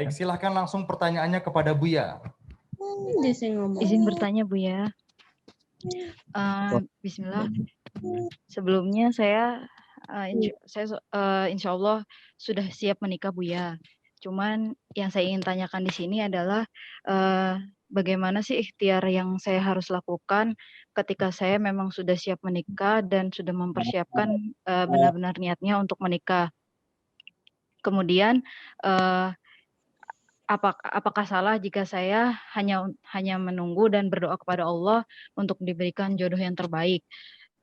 Baik, silahkan langsung pertanyaannya kepada Buya. Izin bertanya Buya. Bismillah. Sebelumnya saya insya Allah sudah siap menikah Buya. Cuman yang saya ingin tanyakan di sini adalah bagaimana sih ikhtiar yang saya harus lakukan ketika saya memang sudah siap menikah dan sudah mempersiapkan benar-benar niatnya untuk menikah. Kemudian apakah salah jika saya hanya menunggu dan berdoa kepada Allah untuk diberikan jodoh yang terbaik?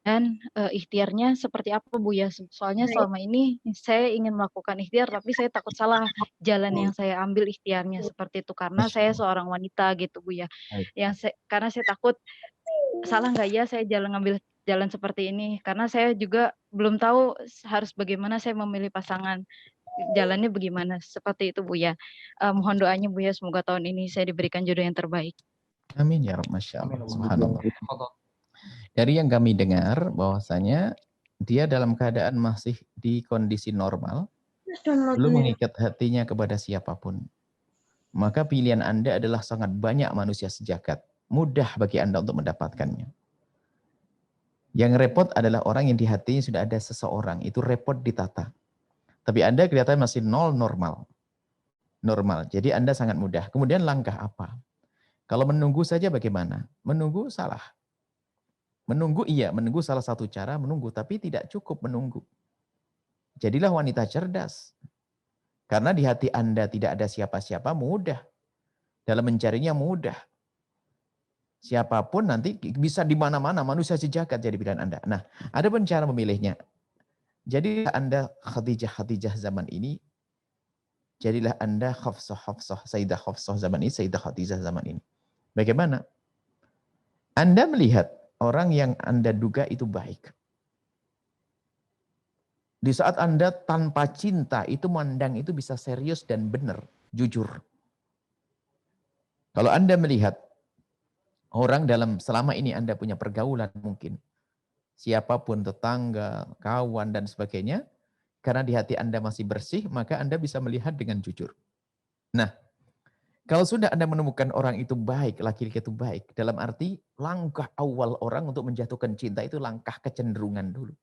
Dan ikhtiarnya seperti apa Bu ya? Soalnya selama ini saya ingin melakukan ikhtiar tapi saya takut salah jalan yang saya ambil ikhtiarnya seperti itu karena Masya saya Allah. seorang wanita gitu Bu ya. Baik. Karena saya takut salah nggak ya saya ngambil jalan seperti ini karena saya juga belum tahu harus bagaimana saya memilih pasangan. Jalannya bagaimana? Seperti itu Bu ya. Mohon doanya Bu ya semoga tahun ini saya diberikan jodoh yang terbaik. Amin ya Rabb. Masya Allah. Amin. Subhanallah. Dari yang kami dengar bahwasanya dia dalam keadaan masih di kondisi normal, belum mengikat hatinya kepada siapapun. Maka pilihan Anda adalah sangat banyak manusia sejagat. Mudah bagi Anda untuk mendapatkannya. Yang repot adalah orang yang di hatinya sudah ada seseorang. Itu repot ditata. Tapi Anda kelihatan masih nol normal. Normal. Jadi Anda sangat mudah. Kemudian langkah apa? Kalau menunggu saja bagaimana? Menunggu salah. Menunggu iya, menunggu salah satu cara menunggu, tapi tidak cukup menunggu. Jadilah wanita cerdas. Karena di hati Anda tidak ada siapa-siapa, mudah. Dalam mencarinya mudah. Siapapun nanti bisa di mana-mana, manusia sejagat jadi pilihan Anda. Nah, ada pun cara memilihnya. Jadilah Anda Khadijah zaman ini, jadilah Anda Sayyidah Hafsah zaman ini, Sayyidah Khadijah zaman ini. Bagaimana? Anda melihat orang yang Anda duga itu baik. Di saat Anda tanpa cinta itu mandang itu bisa serius dan benar, jujur. Kalau Anda melihat orang selama ini Anda punya pergaulan mungkin, siapapun tetangga, kawan dan sebagainya, karena di hati Anda masih bersih, maka Anda bisa melihat dengan jujur. Nah, kalau sudah Anda menemukan orang itu baik, laki-laki itu baik, dalam arti langkah awal orang untuk menjatuhkan cinta itu langkah kecenderungan dulu.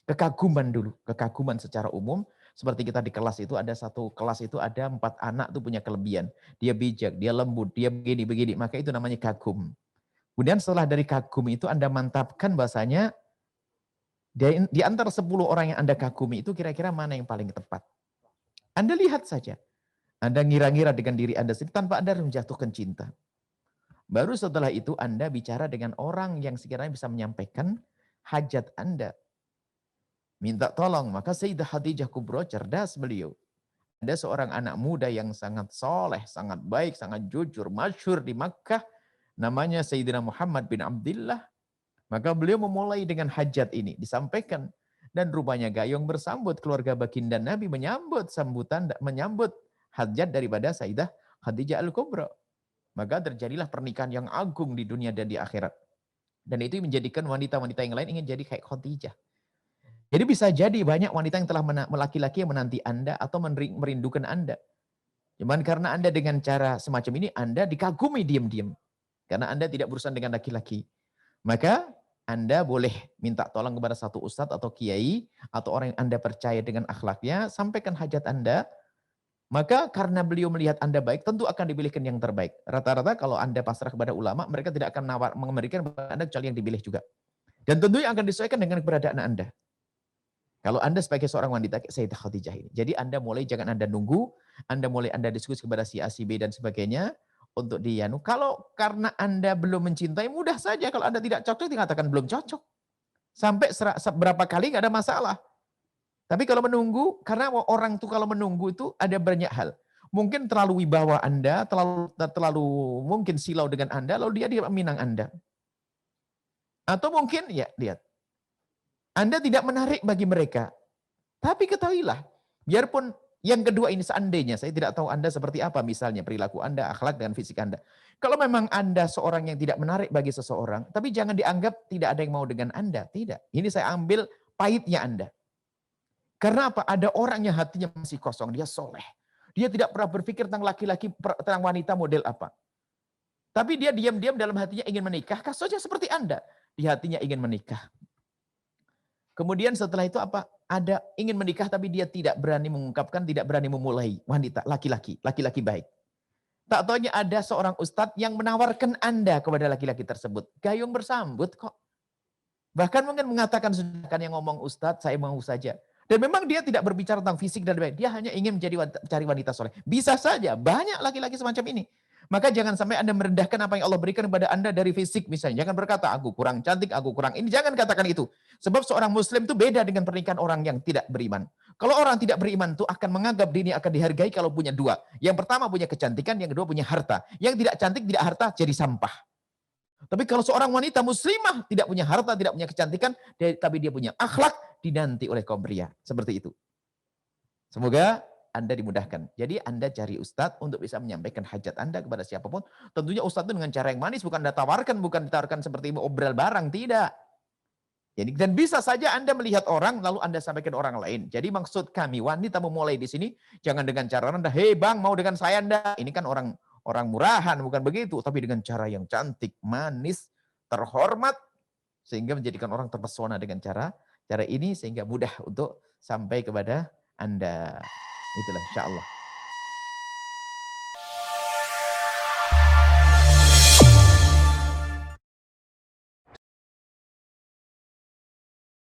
Kekaguman dulu, kekaguman secara umum, seperti kita di kelas itu ada satu kelas itu ada 4 anak tuh punya kelebihan. Dia bijak, dia lembut, dia begini, maka itu namanya kagum. Kemudian setelah dari kagum itu Anda mantapkan bahasanya, di antara 10 orang yang Anda kagumi itu kira-kira mana yang paling tepat. Anda lihat saja. Anda ngira-ngira dengan diri Anda sendiri tanpa Anda menjatuhkan cinta. Baru setelah itu Anda bicara dengan orang yang sekiranya bisa menyampaikan hajat Anda. Minta tolong. Maka Sayyidah Khadijah Kubro cerdas beliau. Ada seorang anak muda yang sangat soleh, sangat baik, sangat jujur, masyhur di Makkah. Namanya Sayyidina Muhammad bin Abdullah. Maka beliau memulai dengan hajat ini. Disampaikan. Dan rupanya gayung bersambut. Keluarga baginda Nabi menyambut hajat daripada Sayyidah Khadijah Al-Kubra. Maka terjadilah pernikahan yang agung di dunia dan di akhirat. Dan itu menjadikan wanita-wanita yang lain ingin jadi kayak Khadijah. Jadi bisa jadi banyak wanita yang telah laki-laki yang menanti Anda atau merindukan Anda. Cuman karena Anda dengan cara semacam ini, Anda dikagumi diam-diam. Karena Anda tidak berurusan dengan laki-laki. Maka Anda boleh minta tolong kepada satu ustadz atau kiai, atau orang yang Anda percaya dengan akhlaknya, sampaikan hajat Anda. Maka karena beliau melihat Anda baik, tentu akan dipilihkan yang terbaik. Rata-rata kalau Anda pasrah kepada ulama, mereka tidak akan memberikan kepada Anda kecuali yang dipilih juga. Dan tentunya akan disesuaikan dengan keberadaan Anda. Kalau Anda sebagai seorang wanita, Sayyidah Khadijah ini. Jadi Anda mulai, jangan Anda nunggu, Anda diskusi kepada si A, si B, dan sebagainya, untuk dianu. Kalau karena Anda belum mencintai, mudah saja. Kalau Anda tidak cocok, dikatakan belum cocok. Sampai berapa kali nggak ada masalah. Tapi kalau menunggu, karena orang tuh kalau menunggu itu ada banyak hal. Mungkin terlalu wibawa Anda, terlalu mungkin silau dengan Anda, lalu dia minang Anda. Atau mungkin, ya lihat, Anda tidak menarik bagi mereka. Tapi ketahuilah, biarpun yang kedua ini seandainya, saya tidak tahu Anda seperti apa misalnya perilaku Anda, akhlak dan fisik Anda. Kalau memang Anda seorang yang tidak menarik bagi seseorang, tapi jangan dianggap tidak ada yang mau dengan Anda. Tidak. Ini saya ambil pahitnya Anda. Karena apa? Ada orang yang hatinya masih kosong, dia soleh. Dia tidak pernah berpikir tentang laki-laki, tentang wanita model apa. Tapi dia diam-diam dalam hatinya ingin menikah, kasusnya seperti Anda. Di hatinya ingin menikah. Kemudian setelah itu apa? Ada ingin menikah tapi dia tidak berani mengungkapkan, tidak berani memulai. Wanita, laki-laki baik. Tak taunya ada seorang ustadz yang menawarkan Anda kepada laki-laki tersebut. Gayung bersambut kok. Bahkan mungkin mengatakan, sudah kan yang ngomong ustadz, saya mau saja. Dan memang dia tidak berbicara tentang fisik dan lain-lain. Dia hanya ingin cari wanita soleh. Bisa saja, banyak laki-laki semacam ini. Maka jangan sampai Anda merendahkan apa yang Allah berikan kepada Anda dari fisik misalnya. Jangan berkata, aku kurang cantik, aku kurang ini. Jangan katakan itu. Sebab seorang muslim itu beda dengan pernikahan orang yang tidak beriman. Kalau orang tidak beriman itu akan menganggap dirinya akan dihargai kalau punya dua. Yang pertama punya kecantikan, yang kedua punya harta. Yang tidak cantik, tidak harta, jadi sampah. Tapi kalau seorang wanita muslimah tidak punya harta, tidak punya kecantikan, tapi dia punya akhlak, dinanti oleh kaum pria. Seperti itu. Semoga Anda dimudahkan. Jadi Anda cari ustadz untuk bisa menyampaikan hajat Anda kepada siapapun. Tentunya ustadz itu dengan cara yang manis, bukan Anda tawarkan, bukan ditawarkan seperti obral barang, tidak. Jadi, dan bisa saja Anda melihat orang, lalu Anda sampaikan orang lain. Jadi maksud kami, wanita memulai di sini, jangan dengan cara rendah, hei bang, mau dengan saya Anda. Ini kan orang murahan, bukan begitu. Tapi dengan cara yang cantik, manis, terhormat, sehingga menjadikan orang terpesona dengan cara ini, sehingga mudah untuk sampai kepada Anda. Itulah insya Allah.